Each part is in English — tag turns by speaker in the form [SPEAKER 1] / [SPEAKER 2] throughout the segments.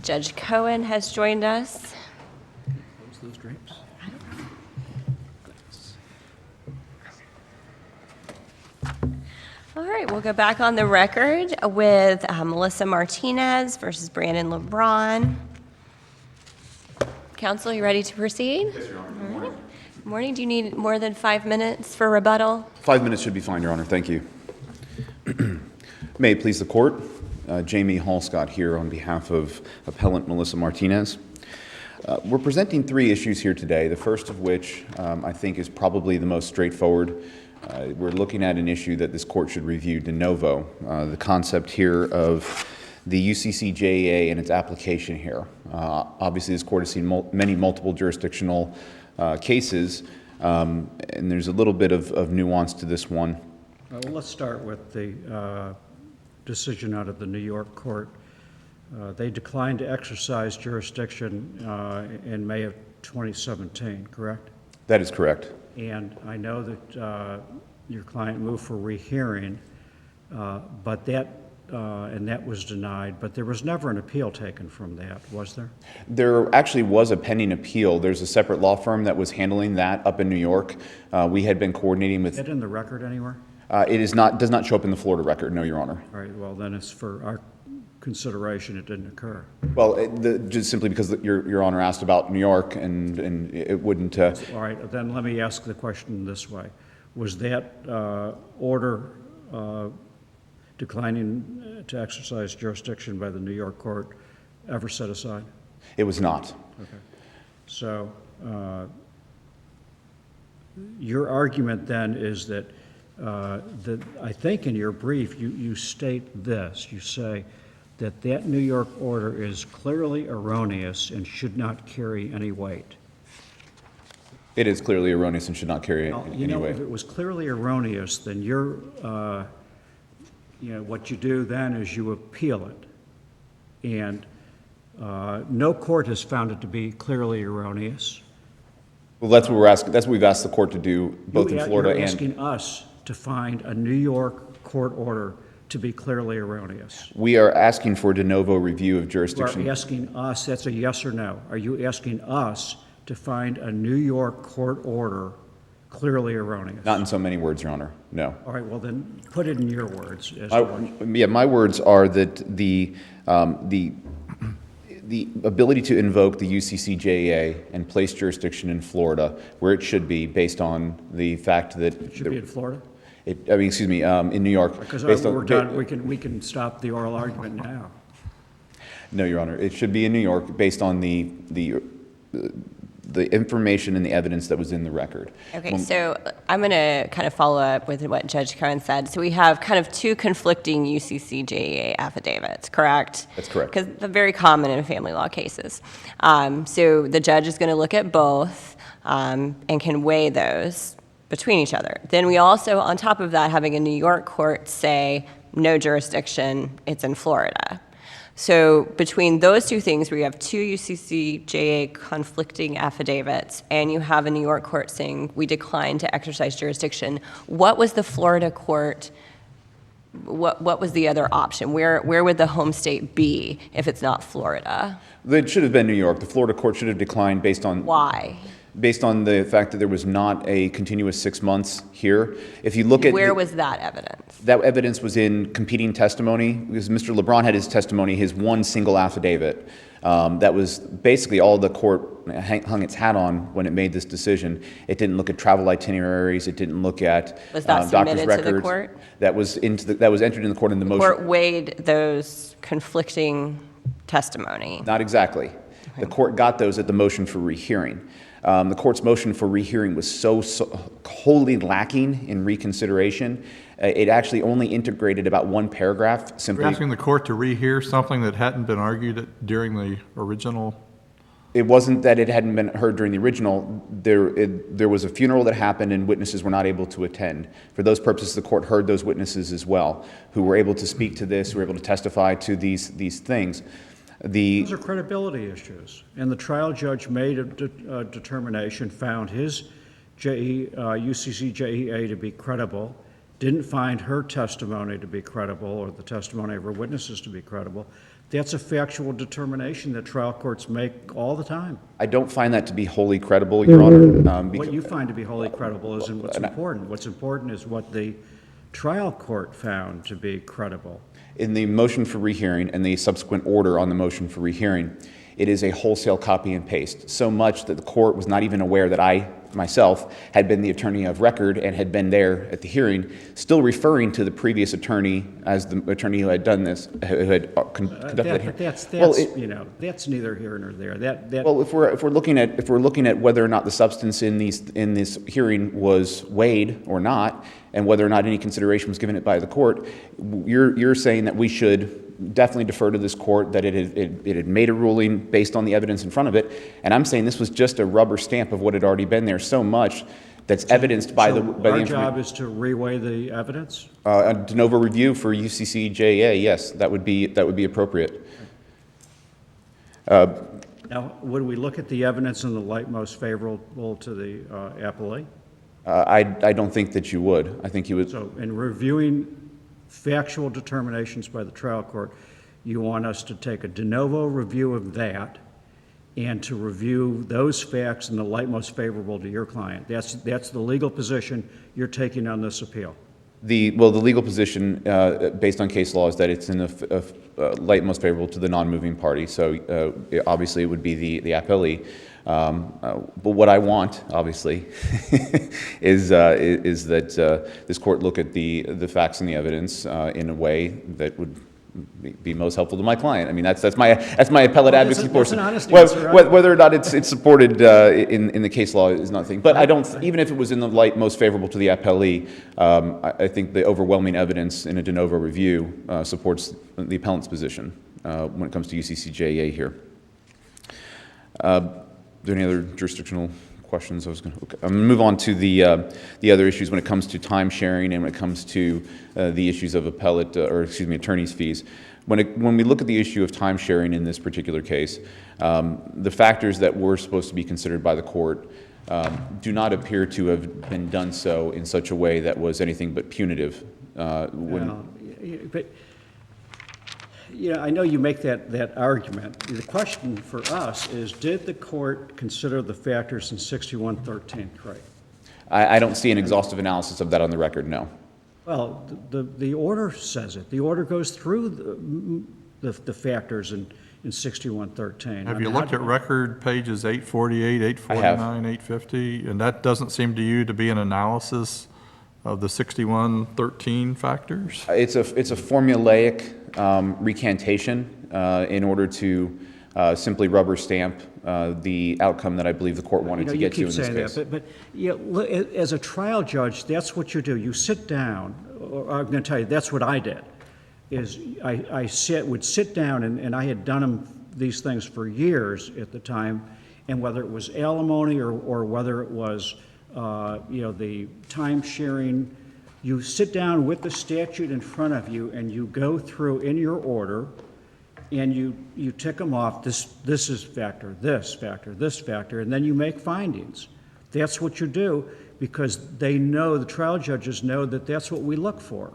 [SPEAKER 1] Judge Cohen has joined us.
[SPEAKER 2] Close those drapes.
[SPEAKER 1] All right, we'll go back on the record with Melissa Martinez versus Brandon LeBron. Counsel, you ready to proceed?
[SPEAKER 3] Yes, Your Honor. Good
[SPEAKER 1] morning. Good morning. Do you need more than 5 minutes for rebuttal?
[SPEAKER 3] 5 minutes should be fine, Your Honor. Thank you. May it please the Court. Jamie Hallscott here on behalf of Appellant Melissa Martinez. We're presenting 3 issues here today, the first of which I think is probably the most straightforward. We're looking at an issue that this Court should review de novo, the concept here of the UCCJEA and its application here. Obviously, this Court has seen many multiple jurisdictional cases, and there's a little bit of nuance to this one.
[SPEAKER 2] Well, let's start with the decision out of the New York court. They declined to exercise jurisdiction in May of 2017, correct?
[SPEAKER 3] That is correct.
[SPEAKER 2] And I know that your client moved for rehearing, but that was denied, but there was never an appeal taken from that, was there?
[SPEAKER 3] There actually was a pending appeal. There's a separate law firm that was handling that up in New York. We had been coordinating with...
[SPEAKER 2] Is that in the record anywhere?
[SPEAKER 3] It is not, does not show up in the Florida record, no, Your Honor.
[SPEAKER 2] All right, well, then it's for our consideration it didn't occur.
[SPEAKER 3] Well, just simply because Your Honor asked about New York, and it wouldn't...
[SPEAKER 2] All right, then let me ask the question this way. Was that order declining to exercise jurisdiction by the New York court ever set aside?
[SPEAKER 3] It was not.
[SPEAKER 2] Okay. So your argument then is that, I think in your brief you state this, you say that New York order is clearly erroneous and should not carry any weight.
[SPEAKER 3] It is clearly erroneous and should not carry any weight.
[SPEAKER 2] If it was clearly erroneous, then what you do then is you appeal it. And no court has found it to be clearly erroneous.
[SPEAKER 3] Well, that's what we're asking. That's what we've asked the court to do, both in Florida and...
[SPEAKER 2] You're asking us to find a New York court order to be clearly erroneous.
[SPEAKER 3] We are asking for a de novo review of jurisdiction.
[SPEAKER 2] You are asking us, that's a yes or no. Are you asking us to find a New York court order clearly erroneous?
[SPEAKER 3] Not in so many words, Your Honor, no.
[SPEAKER 2] All right, well then, put it in your words.
[SPEAKER 3] Yeah, my words are that the ability to invoke the UCCJEA and place jurisdiction in Florida where it should be based on the fact that...
[SPEAKER 2] It should be in Florida?
[SPEAKER 3] In New York.
[SPEAKER 2] Because we're done, we can stop the oral argument now.
[SPEAKER 3] No, Your Honor, it should be in New York based on the information and the evidence that was in the record.
[SPEAKER 1] Okay, so I'm going to kind of follow up with what Judge Cohen said. So we have kind of 2 conflicting UCCJEA affidavits, correct?
[SPEAKER 3] That's correct.
[SPEAKER 1] Because they're very common in family law cases. So the judge is going to look at both and can weigh those between each other. Then we also, on top of that, having a New York court say, no jurisdiction, it's in Florida. So between those 2 things, where you have 2 UCCJEA conflicting affidavits, and you have a New York court saying, we decline to exercise jurisdiction, what was the Florida court, what was the other option? Where would the home state be if it's not Florida?
[SPEAKER 3] It should have been New York. The Florida court should have declined based on...
[SPEAKER 1] Why?
[SPEAKER 3] Based on the fact that there was not a continuous 6 months here. If you look at...
[SPEAKER 1] Where was that evidence?
[SPEAKER 3] That evidence was in competing testimony, because Mr. LeBron had his testimony, his one single affidavit. That was basically all the court hung its hat on when it made this decision. It didn't look at travel itineraries. It didn't look at
[SPEAKER 1] was that
[SPEAKER 3] doctor's
[SPEAKER 1] submitted
[SPEAKER 3] records.
[SPEAKER 1] To the court?
[SPEAKER 3] That was entered in the court in the motion.
[SPEAKER 1] The court weighed those conflicting testimony.
[SPEAKER 3] Not exactly. Okay. The court got those at the motion for rehearing. The court's motion for rehearing was so wholly lacking in reconsideration. It actually only integrated about 1 paragraph. Simply
[SPEAKER 4] You're asking the court to rehear something that hadn't been argued during the original?
[SPEAKER 3] It wasn't that it hadn't been heard during the original. There was a funeral that happened and witnesses were not able to attend. For those purposes, the court heard those witnesses as well, who were able to speak to this, who were able to testify to these things. Those
[SPEAKER 2] are credibility issues, and the trial judge made a determination, found his UCCJEA to be credible, didn't find her testimony to be credible or the testimony of her witnesses to be credible, That's a factual determination that trial courts make all the time.
[SPEAKER 3] I don't find that to be wholly credible, Your Honor.
[SPEAKER 2] What you find to be wholly credible isn't what's important. What's important is what the trial court found to be credible.
[SPEAKER 3] In the motion for rehearing and the subsequent order on the motion for rehearing, it is a wholesale copy and paste, so much that the court was not even aware that I, myself, had been the attorney of record and had been there at the hearing, still referring to the previous attorney as the attorney who had done this, who had conducted the hearing.
[SPEAKER 2] That's neither here nor there.
[SPEAKER 3] Well, if we're looking at whether or not the substance in this hearing was weighed or not, and whether or not any consideration was given it by the court, you're saying that we should definitely defer to this court, that it had made a ruling based on the evidence in front of it, and I'm saying this was just a rubber stamp of what had already been there, so much that's evidenced by the
[SPEAKER 2] Our job is to reweigh the evidence?
[SPEAKER 3] A de novo review for UCCJA, yes, that would be appropriate.
[SPEAKER 2] Now, would we look at the evidence in the light most favorable to the appellee?
[SPEAKER 3] I don't think that you would. I think you would.
[SPEAKER 2] So in reviewing factual determinations by the trial court, you want us to take a de novo review of that and to review those facts in the light most favorable to your client. That's the legal position you're taking on this appeal.
[SPEAKER 3] The legal position, based on case law, is that it's in the light most favorable to the non-moving party. So obviously it would be the appellee. But what I want, obviously, is that this court look at the facts and the evidence in a way that would be most helpful to my client. I mean, that's my appellate advocacy portion.
[SPEAKER 2] That's an honest answer, right?
[SPEAKER 3] Whether or not it's supported in the case law is nothing. But I don't. Even if it was in the light most favorable to the appellee, I think the overwhelming evidence in a de novo review supports the appellant's position when it comes to UCCJA here. Are there any other jurisdictional questions? I'm going to move on to the other issues when it comes to time sharing and when it comes to the issues of attorney's fees. When we look at the issue of time sharing in this particular case, the factors that were supposed to be considered by the court do not appear to have been done so in such a way that was anything but punitive.
[SPEAKER 2] I know you make that argument. The question for us is, did the court consider the factors in 6113 correct?
[SPEAKER 3] I don't see an exhaustive analysis of that on the record, no.
[SPEAKER 2] Well, the order says it. The order goes through the factors in 6113.
[SPEAKER 4] Have you looked at record pages 848, 849, 850? And that doesn't seem to you to be an analysis of the 6113 factors?
[SPEAKER 3] It's a formulaic recantation in order to simply rubber stamp the outcome that I believe the court wanted to get to in this case.
[SPEAKER 2] You keep saying that, but as a trial judge, that's what you do. You sit down, or I'm going to tell you, that's what I did, is I would sit down, and I had done these things for years at the time, and whether it was alimony or whether it was the time sharing, you sit down with the statute in front of you and you go through in your order and you tick them off. This is factor, this factor, this factor, and then you make findings. That's what you do because they know, the trial judges know that that's what we look for.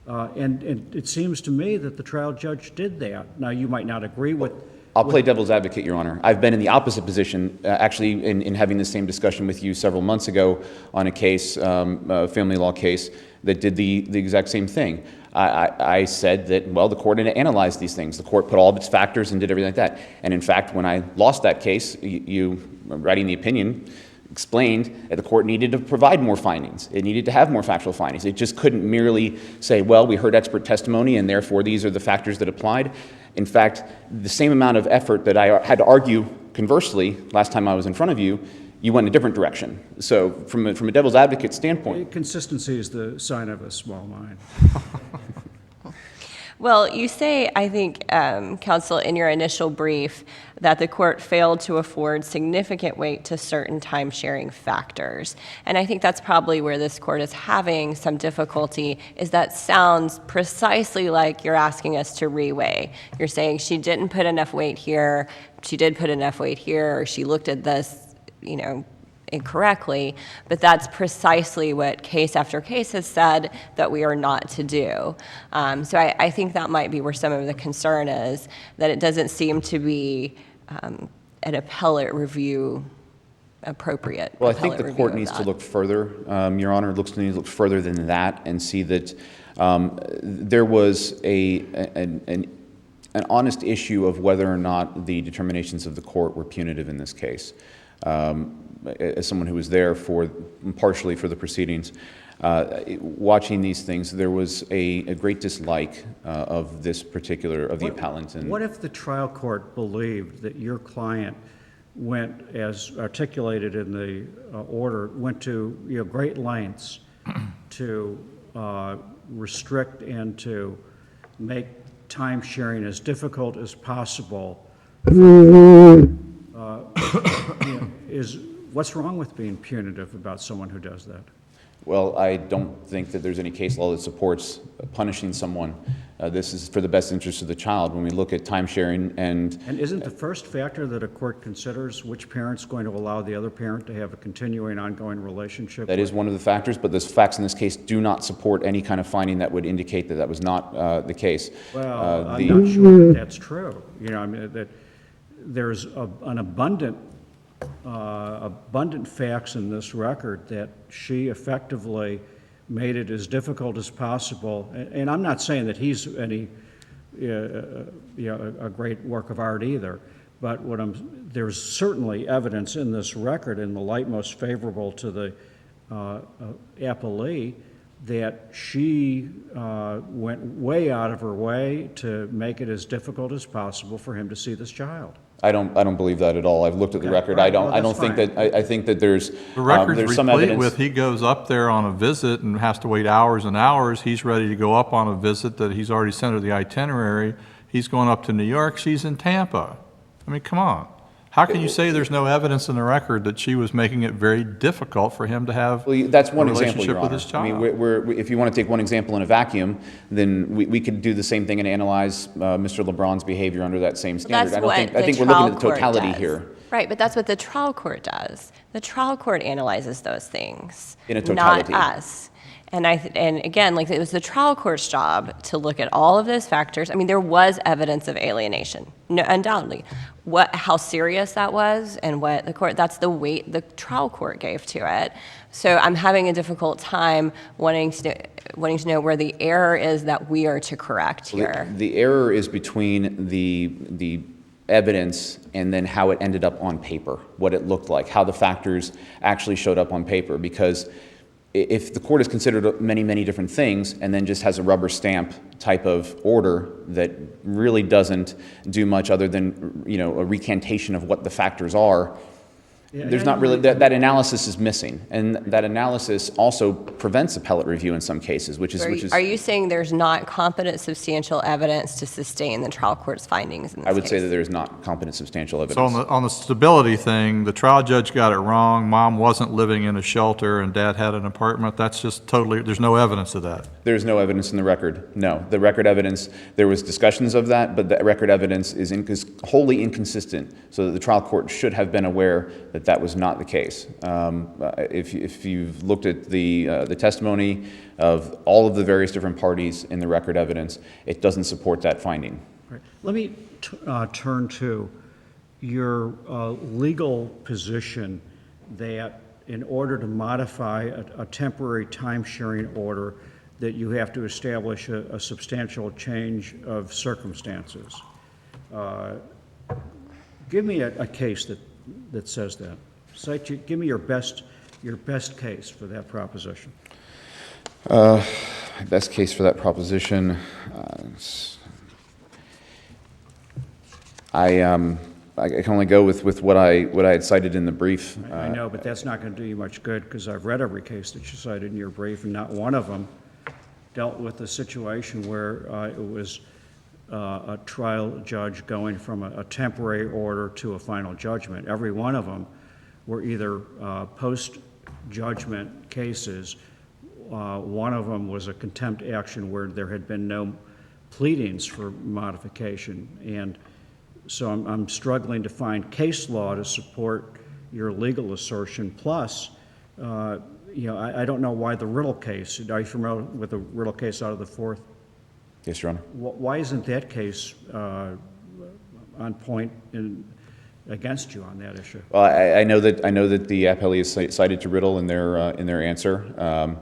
[SPEAKER 2] And it seems to me that the trial judge did that. Now, you might not agree with...
[SPEAKER 3] I'll play devil's advocate, Your Honor. I've been in the opposite position, actually, in having the same discussion with you several months ago on a case, a family law case, that did the exact same thing. I said that, well, the court analyzed these things. The court put all of its factors and did everything like that. And in fact, when I lost that case, you, writing the opinion, explained that the court needed to provide more findings. It needed to have more factual findings. It just couldn't merely say, well, we heard expert testimony and therefore these are the factors that applied. In fact, the same amount of effort that I had to argue conversely last time I was in front of you, you went a different direction. So from a devil's advocate standpoint...
[SPEAKER 2] Consistency is the sign of a small mind.
[SPEAKER 1] Well, you say, I think, counsel, in your initial brief, that the court failed to afford significant weight to certain time-sharing factors. And I think that's probably where this court is having some difficulty, is that sounds precisely like you're asking us to reweigh. You're saying she didn't put enough weight here, she did put enough weight here, or she looked at this, incorrectly, but that's precisely what case after case has said that we are not to do. So I think that might be where some of the concern is, that it doesn't seem to be an appellate review appropriate.
[SPEAKER 3] Well, I think
[SPEAKER 1] appellate
[SPEAKER 3] the
[SPEAKER 1] review
[SPEAKER 3] court
[SPEAKER 1] of
[SPEAKER 3] needs to
[SPEAKER 1] that.
[SPEAKER 3] look further, Your Honor, needs to look further than that and see that there was an honest issue of whether or not the determinations of the court were punitive in this case. As someone who was there partially for the proceedings, watching these things, there was a great dislike of the appellant.
[SPEAKER 2] What if the trial court believed that your client went, as articulated in the order, went to great lengths to restrict and to make time sharing as difficult as possible? What's wrong with being punitive about someone who does that?
[SPEAKER 3] Well, I don't think that there's any case law that supports punishing someone. This is for the best interest of the child. When we look at time sharing and
[SPEAKER 2] isn't the first factor that a court considers which parent's going to allow the other parent to have a continuing, ongoing relationship?
[SPEAKER 3] That is one of the factors, but the facts in this case do not support any kind of finding that would indicate that that was not the case.
[SPEAKER 2] Well, I'm not sure that that's true. That there's an abundant facts in this record that she effectively made it as difficult as possible. And I'm not saying that he's a great work of art either, but there's certainly evidence in this record, in the light most favorable to the appellee, that she went way out of her way to make it as difficult as possible for him to see this child.
[SPEAKER 3] I don't believe that at all. I've looked at the record.
[SPEAKER 2] Right.
[SPEAKER 3] I think that there's
[SPEAKER 4] The record's
[SPEAKER 3] there's some
[SPEAKER 4] replete
[SPEAKER 3] evidence.
[SPEAKER 4] with he goes up there on a visit and has to wait hours and hours. He's ready to go up on a visit that he's already sent her the itinerary. He's going up to New York. She's in Tampa. I mean, come on. How can you say there's no evidence in the record that she was making it very difficult for him to have
[SPEAKER 3] That's one
[SPEAKER 4] a
[SPEAKER 3] example,
[SPEAKER 4] relationship
[SPEAKER 3] Your
[SPEAKER 4] with
[SPEAKER 3] Honor.
[SPEAKER 4] his child?
[SPEAKER 3] I mean, if you want to take one example in a vacuum, then we could do the same thing and analyze Mr. LeBron's behavior under that same standard. I think we're looking at the totality here.
[SPEAKER 1] Right, but that's what the trial court does. The trial court analyzes those things,
[SPEAKER 3] In a totality.
[SPEAKER 1] not us. And again, it was the trial court's job to look at all of those factors. I mean, there was evidence of alienation, no, undoubtedly. How serious that was, and that's the weight the trial court gave to it. So I'm having a difficult time wanting to know where the error is that we are to correct here.
[SPEAKER 3] The error is between the evidence and then how it ended up on paper, what it looked like, how the factors actually showed up on paper. Because if the court has considered many, many different things and then just has a rubber stamp type of order that really doesn't do much other than, a recantation of what the factors are, there's not really, that analysis is missing. And that analysis also prevents appellate review in some cases, which is.
[SPEAKER 1] Are you saying there's not competent, substantial evidence to sustain the trial court's findings in this
[SPEAKER 3] I would
[SPEAKER 1] case?
[SPEAKER 3] say that there's not competent, substantial evidence.
[SPEAKER 4] So on the stability thing, the trial judge got it wrong. Mom wasn't living in a shelter and dad had an apartment. That's just totally, there's no evidence of that.
[SPEAKER 3] There's no evidence in the record. No, the record evidence, there was discussions of that, but the record evidence is wholly inconsistent. So that the trial court should have been aware that that was not the case. If you've looked at the testimony of all of the various different parties in the record evidence, it doesn't support that finding.
[SPEAKER 2] Right. Let me turn to your legal position that in order to modify a temporary time-sharing order, that you have to establish a substantial change of circumstances. Give me a case that says that. Give me your best case for that proposition.
[SPEAKER 3] Best case for that proposition. I can only go with what I had cited in the brief.
[SPEAKER 2] I know, but that's not going to do you much good because I've read every case that you cited in your brief, and not one of them dealt with a situation where it was a trial judge going from a temporary order to a final judgment. Every one of them were either post-judgment cases. One of them was a contempt action where there had been no pleadings for modification. And so I'm struggling to find case law to support your legal assertion. Plus, I don't know why the Riddle case. Are you familiar with the Riddle case out of the Fourth?
[SPEAKER 3] Yes, Your Honor.
[SPEAKER 2] Why isn't that case on point against you on that issue?
[SPEAKER 3] Well, I know that the appellee is cited to Riddle in their answer,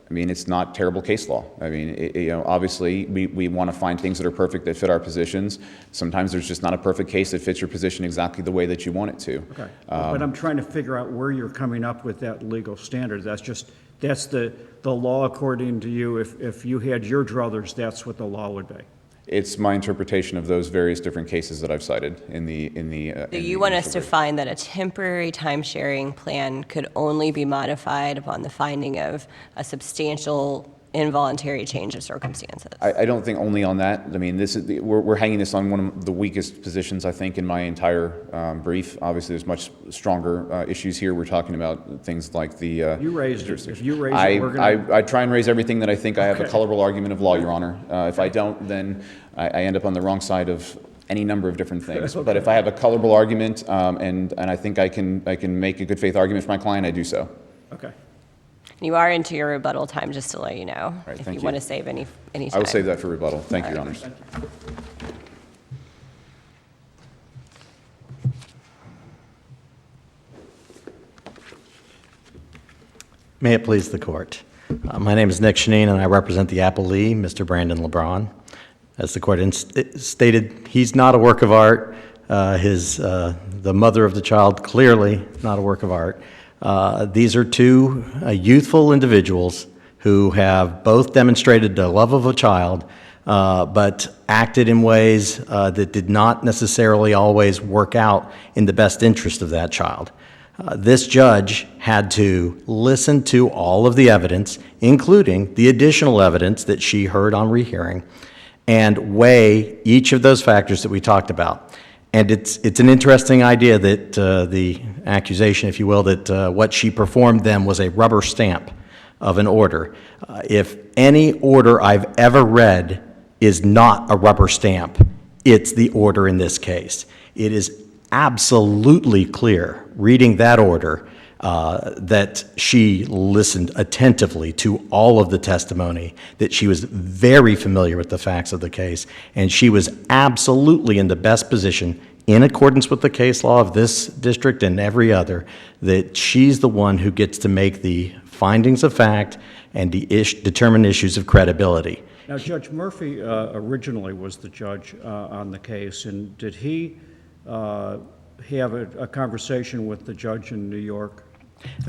[SPEAKER 3] I mean, it's not terrible case law. I mean, obviously, we want to find things that are perfect that fit our positions. Sometimes there's just not a perfect case that fits your position exactly the way that you want it to.
[SPEAKER 2] Okay, but I'm trying to figure out where you're coming up with that legal standard. That's the law according to you. If you had your druthers, that's what the law would be.
[SPEAKER 3] It's my interpretation of those various different cases that I've cited in the.
[SPEAKER 1] So you want us to find that a temporary time-sharing plan could only be modified upon the finding of a substantial involuntary change of circumstances?
[SPEAKER 3] I don't think only on that. I mean, we're hanging this on one of the weakest positions, I think, in my entire brief. Obviously, there's much stronger issues here. We're talking about things like the.
[SPEAKER 2] You raised it. If you raise it, we're going
[SPEAKER 3] I try and raise everything that I think I have a
[SPEAKER 2] Okay.
[SPEAKER 3] colorable argument of law, Your Honor. If I don't, then I end up on the wrong side of any number of different things.
[SPEAKER 2] Okay.
[SPEAKER 3] But if I have a colorable argument and I think I can make a good faith argument for my client, I do so.
[SPEAKER 2] Okay.
[SPEAKER 1] You are into your rebuttal time, just to let you know,
[SPEAKER 3] Right,
[SPEAKER 1] if
[SPEAKER 3] thank
[SPEAKER 1] you
[SPEAKER 3] you.
[SPEAKER 1] want to save any time.
[SPEAKER 3] I will save that for rebuttal. Thank you, Your Honors.
[SPEAKER 5] May it please the court. My name is Nick Shanine, and I represent the appellee, Mr. Brandon LeBron. As the court stated, he's not a work of art. The mother of the child, clearly not a work of art. These are two youthful individuals who have both demonstrated the love of a child, but acted in ways that did not necessarily always work out in the best interest of that child. This judge had to listen to all of the evidence, including the additional evidence that she heard on rehearing, and weigh each of those factors that we talked about. And it's an interesting idea that the accusation, if you will, that what she performed then was a rubber stamp of an order. If any order I've ever read is not a rubber stamp, it's the order in this case. It is absolutely clear, reading that order, that she listened attentively to all of the testimony, that she was very familiar with the facts of the case, and she was absolutely in the best position, in accordance with the case law of this district and every other, that she's the one who gets to make the findings of fact and determine issues of credibility.
[SPEAKER 2] Now, Judge Murphy originally was the judge on the case, and did he have a conversation with the judge in New York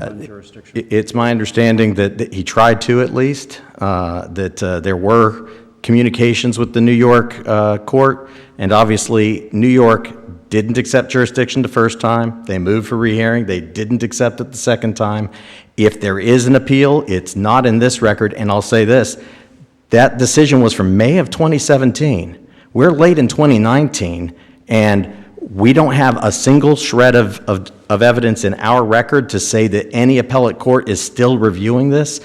[SPEAKER 2] on jurisdiction?
[SPEAKER 5] It's my understanding that he tried to, at least, that there were communications with the New York court, and obviously New York didn't accept jurisdiction the first time. They moved for rehearing. They didn't accept it the second time. If there is an appeal, it's not in this record, and I'll say this, that decision was from May of 2017. We're late in 2019, and we don't have a single shred of evidence in our record to say that any appellate court is still reviewing this.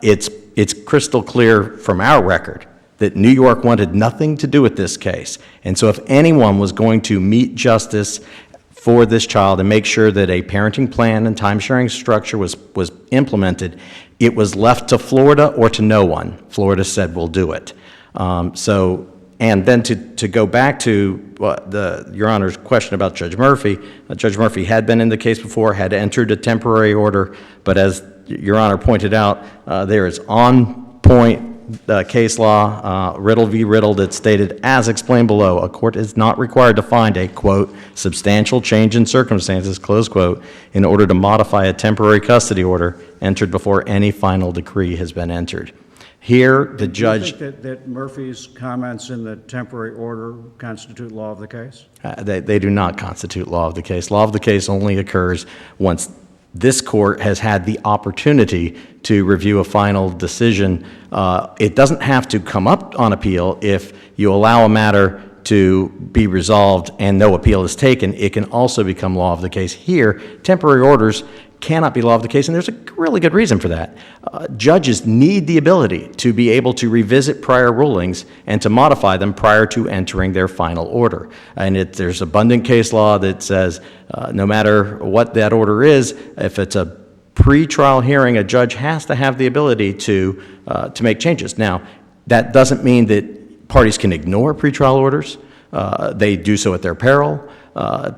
[SPEAKER 5] It's crystal clear from our record that New York wanted nothing to do with this case. And so if anyone was going to meet justice for this child and make sure that a parenting plan and time-sharing structure was implemented, it was left to Florida or to no one. Florida said, we'll do it. And then to go back to Your Honor's question about Judge Murphy, Judge Murphy had been in the case before, had entered a temporary order, but as Your Honor pointed out, there is on-point case law, Riddle v. Riddle, that stated, as explained below, a court is not required to find a, quote, substantial change in circumstances, close quote, in order to modify a temporary custody order entered before any final decree has been entered. Here, the judge...
[SPEAKER 2] Do you think that Murphy's comments in the temporary order constitute law of the case?
[SPEAKER 5] They do not constitute law of the case. Law of the case only occurs once this court has had the opportunity to review a final decision. It doesn't have to come up on appeal if you allow a matter to be resolved and no appeal is taken. It can also become law of the case. Here, temporary orders cannot be law of the case, and there's a really good reason for that. Judges need the ability to be able to revisit prior rulings and to modify them prior to entering their final order. And there's abundant case law that says no matter what that order is, if it's a pre-trial hearing, a judge has to have the ability to make changes. Now, that doesn't mean that parties can ignore pre-trial orders. They do so at their peril.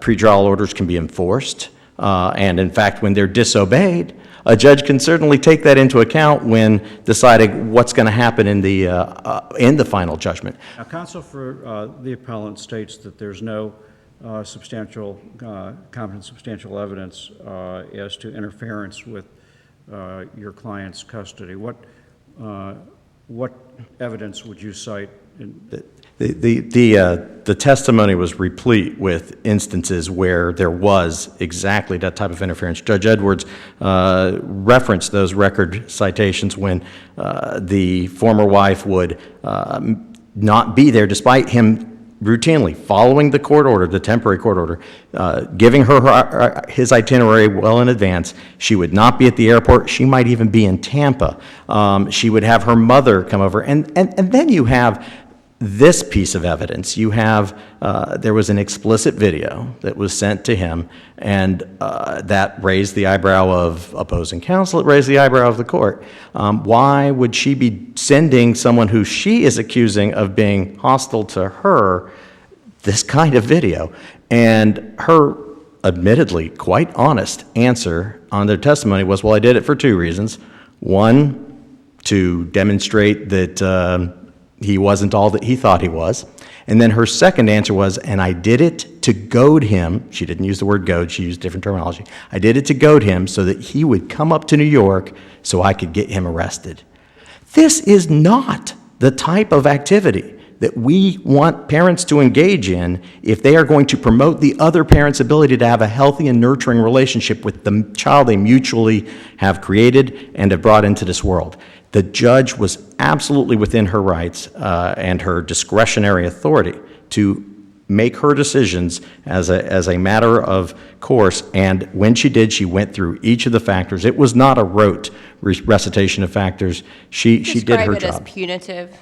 [SPEAKER 5] Pre-trial orders can be enforced. And in fact, when they're disobeyed, a judge can certainly take that into account when deciding what's going to happen in the final judgment.
[SPEAKER 2] Now, counsel for the appellant states that there's no competent substantial evidence as to interference with your client's custody. What evidence would you cite?
[SPEAKER 5] The testimony was replete with instances where there was exactly that type of interference. Judge Edwards referenced those record citations when the former wife would not be there despite him routinely following the court order, the temporary court order, giving her his itinerary well in advance. She would not be at the airport. She might even be in Tampa. She would have her mother come over. And then you have this piece of evidence. You have, there was an explicit video that was sent to him, and that raised the eyebrow of opposing counsel. It raised the eyebrow of the court. Why would she be sending someone who she is accusing of being hostile to her this kind of video? And her admittedly quite honest answer on their testimony was, well, I did it for two reasons. One, to demonstrate that he wasn't all that he thought he was. And then her second answer was, and I did it to goad him. She didn't use the word goad, she used different terminology. I did it to goad him so that he would come up to New York so I could get him arrested. This is not the type of activity that we want parents to engage in if they are going to promote the other parent's ability to have a healthy and nurturing relationship with the child they mutually have created and have brought into this world. The judge was absolutely within her rights and her discretionary authority to make her decisions as a matter of course, and when she did, she went through each of the factors. It was not a rote recitation of factors. She did her job.
[SPEAKER 1] Describe it as punitive?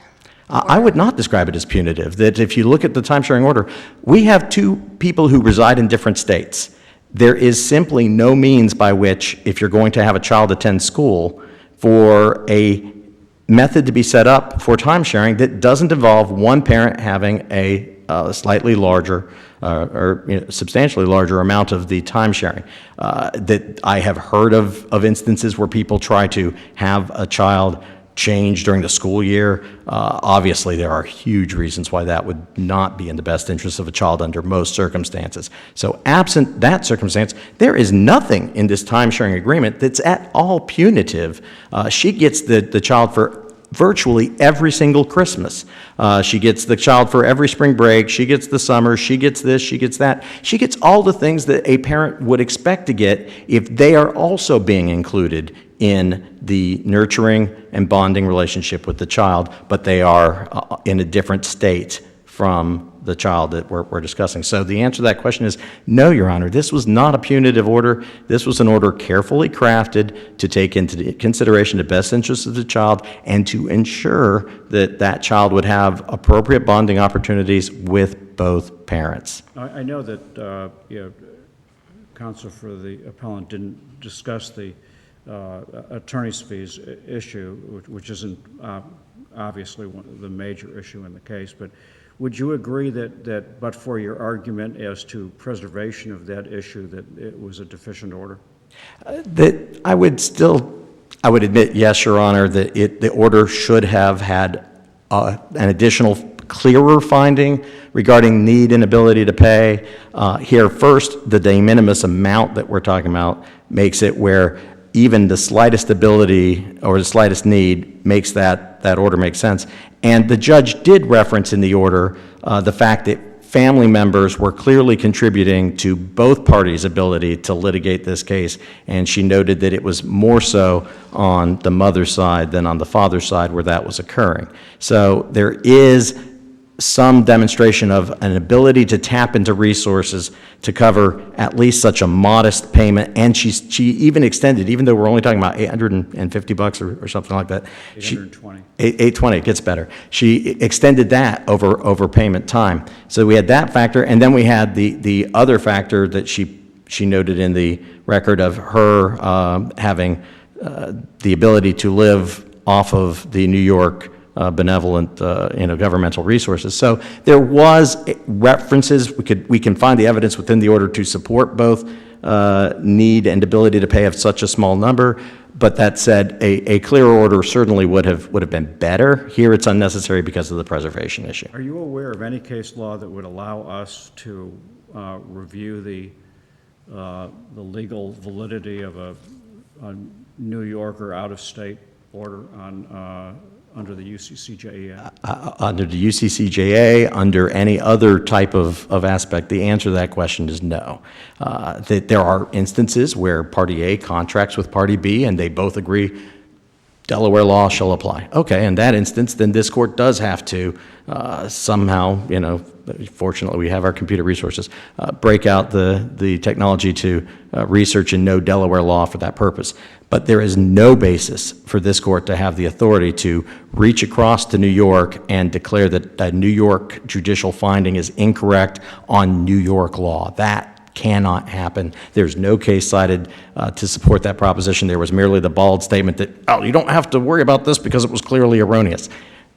[SPEAKER 5] I would not describe it as punitive. That if you look at the time-sharing order, we have two people who reside in different states. There is simply no means by which, if you're going to have a child attend school, for a method to be set up for time-sharing that doesn't involve one parent having a slightly larger or substantially larger amount of the time-sharing. That I have heard of instances where people try to have a child change during the school year. Obviously, there are huge reasons why that would not be in the best interest of a child under most circumstances. So absent that circumstance, there is nothing in this time-sharing agreement that's at all punitive. She gets the child for virtually every single Christmas. She gets the child for every spring break. She gets the summer. She gets this. She gets that. She gets all the things that a parent would expect to get if they are also being included in the nurturing and bonding relationship with the child, but they are in a different state from the child that we're discussing. So the answer to that question is no, Your Honor. This was not a punitive order. This was an order carefully crafted to take into consideration the best interests of the child and to ensure that that child would have appropriate bonding opportunities with both parents.
[SPEAKER 2] I know that counsel for the appellant didn't discuss the attorney's fees issue, which isn't obviously the major issue in the case, but would you agree that but for your argument as to preservation of that issue, that it was a deficient order?
[SPEAKER 5] That I would admit, yes, Your Honor, that the order should have had an additional clearer finding regarding need and ability to pay. Here, first, the de minimis amount that we're talking about makes it where even the slightest ability or the slightest need makes that order make sense. And the judge did reference in the order the fact that family members were clearly contributing to both parties' ability to litigate this case, and she noted that it was more so on the mother's side than on the father's side where that was occurring. So there is some demonstration of an ability to tap into resources to cover at least such a modest payment. And she even extended, even though we're only talking about $850 or something like that.
[SPEAKER 2] 820.
[SPEAKER 5] 820, it gets better. She extended that over payment time. So we had that factor, and then we had the other factor that she noted in the record of her having the ability to live off of the New York benevolent, governmental resources. So there was references. We can find the evidence within the order to support both need and ability to pay of such a small number. But that said, a clearer order certainly would have been better. Here, it's unnecessary because of the preservation issue.
[SPEAKER 2] Are you aware of any case law that would allow us to review the legal validity of a New York or out-of-state order under the UCCJA?
[SPEAKER 5] Under the UCCJA, under any other type of aspect, the answer to that question is no. That there are instances where Party A contracts with Party B and they both agree Delaware law shall apply. Okay, in that instance, then this court does have to somehow, fortunately we have our computer resources, break out the technology to research and know Delaware law for that purpose. But there is no basis for this court to have the authority to reach across to New York and declare that a New York judicial finding is incorrect on New York law. That cannot happen. There's no case cited to support that proposition. There was merely the bald statement that, oh, you don't have to worry about this because it was clearly erroneous.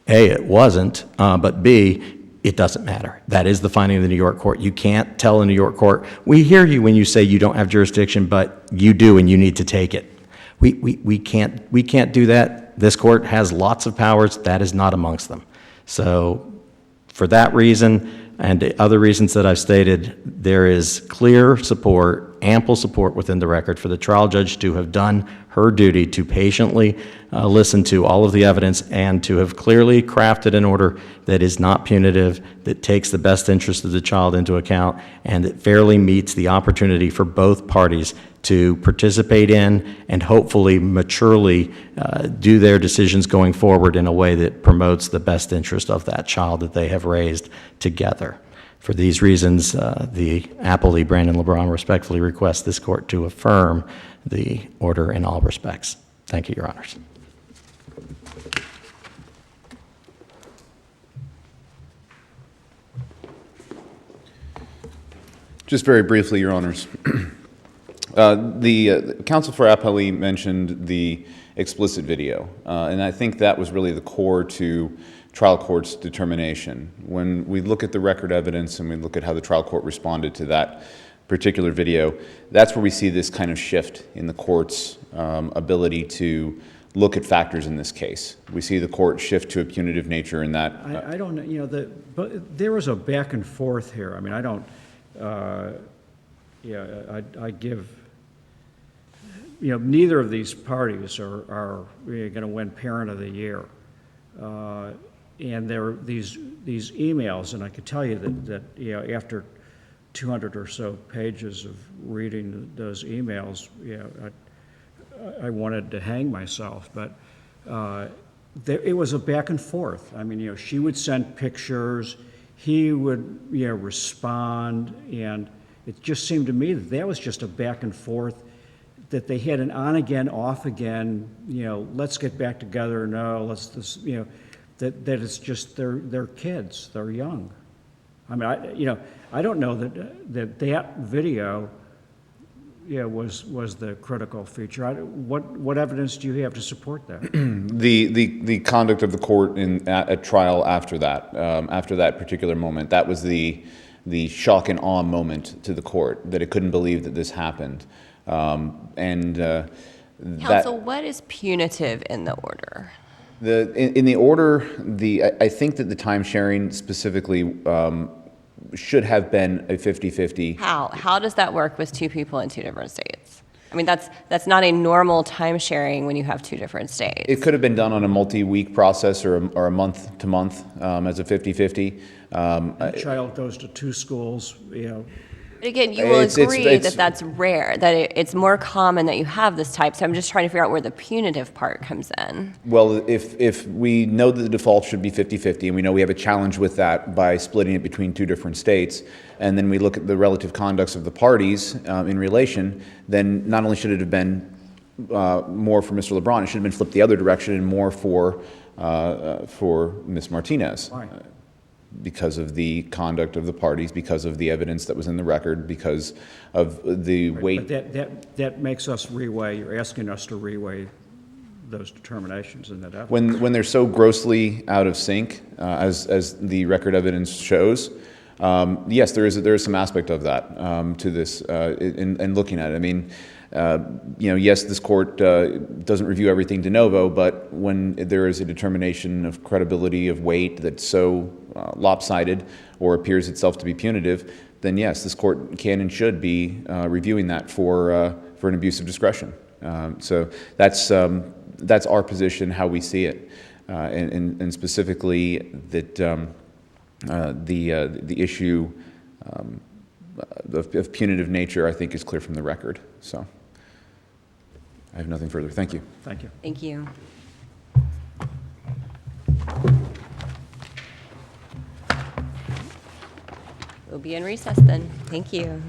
[SPEAKER 5] A, it wasn't, but B, it doesn't matter. That is the finding of the New York court. You can't tell a New York court, we hear you when you say you don't have jurisdiction, but you do and you need to take it. We can't do that. This court has lots of powers. That is not amongst them. So for that reason and the other reasons that I've stated, there is clear support, ample support within the record for the trial judge to have done her duty to patiently listen to all of the evidence and to have clearly crafted an order that is not punitive, that takes the best interest of the child into account, and that fairly meets the opportunity for both parties to participate in and hopefully maturely do their decisions going forward in a way that promotes the best interest of that child that they have raised together. For these reasons, the appellee, Brandon LeBron, respectfully requests this court to affirm the order in all respects. Thank you, Your Honors.
[SPEAKER 3] Just very briefly, Your Honors. The counsel for appellee mentioned the explicit video, and I think that was really the core to trial court's determination. When we look at the record evidence and we look at how the trial court responded to that particular video, that's where we see this kind of shift in the court's ability to look at factors in this case. We see the court shift to a punitive nature in that.
[SPEAKER 2] I don't know, but there was a back and forth here. I mean, I don't, I give, neither of these parties are going to win Parent of the Year. And there are these emails, and I could tell you that after 200 or so pages of reading those emails, I wanted to hang myself. But it was a back and forth. I mean, she would send pictures, he would respond, and it just seemed to me that was just a back and forth, that they had an on again, off again, let's get back together, no, that it's just they're kids, they're young. I mean, I don't know that video, was the critical feature. What evidence do you have to support that?
[SPEAKER 3] The conduct of the court at trial after that particular moment, that was the shock and awe moment to the court, that it couldn't believe that this happened.
[SPEAKER 1] Counsel, what is punitive in the order?
[SPEAKER 3] In the order, I think that the time sharing specifically should have been a 50-50.
[SPEAKER 1] How does that work with two people in two different states? I mean, that's not a normal time sharing when you have two different states.
[SPEAKER 3] It could have been done on a multi-week process or a month-to-month as a 50-50.
[SPEAKER 2] A child goes to two schools,
[SPEAKER 1] But again, you will
[SPEAKER 3] It's-
[SPEAKER 1] agree
[SPEAKER 3] it's-
[SPEAKER 1] that that's rare, that it's more common that you have this type. So I'm just trying to figure out where the punitive part comes in.
[SPEAKER 3] Well, if we know that the default should be 50-50, and we know we have a challenge with that by splitting it between two different states, and then we look at the relative conducts of the parties in relation, then not only should it have been more for Mr. LeBron, it should have been flipped the other direction and more for Ms. Martinez.
[SPEAKER 2] Why?
[SPEAKER 3] Because of the conduct of the parties, because of the evidence that was in the record, because of the weight.
[SPEAKER 2] But that makes us reweigh, you're asking us to reweigh those determinations in that evidence.
[SPEAKER 3] When they're so grossly out of sync, as the record evidence shows, yes, there is some aspect of that to this in looking at it. I mean, yes, this court doesn't review everything de novo, but when there is a determination of credibility of weight that's so lopsided or appears itself to be punitive, then yes, this court can and should be reviewing that for an abuse of discretion. So that's our position, how we see it, and specifically that the issue of punitive nature, I think, is clear from the record. So I have nothing further. Thank you.
[SPEAKER 2] Thank you.
[SPEAKER 1] Thank you. We'll be in recess then. Thank you.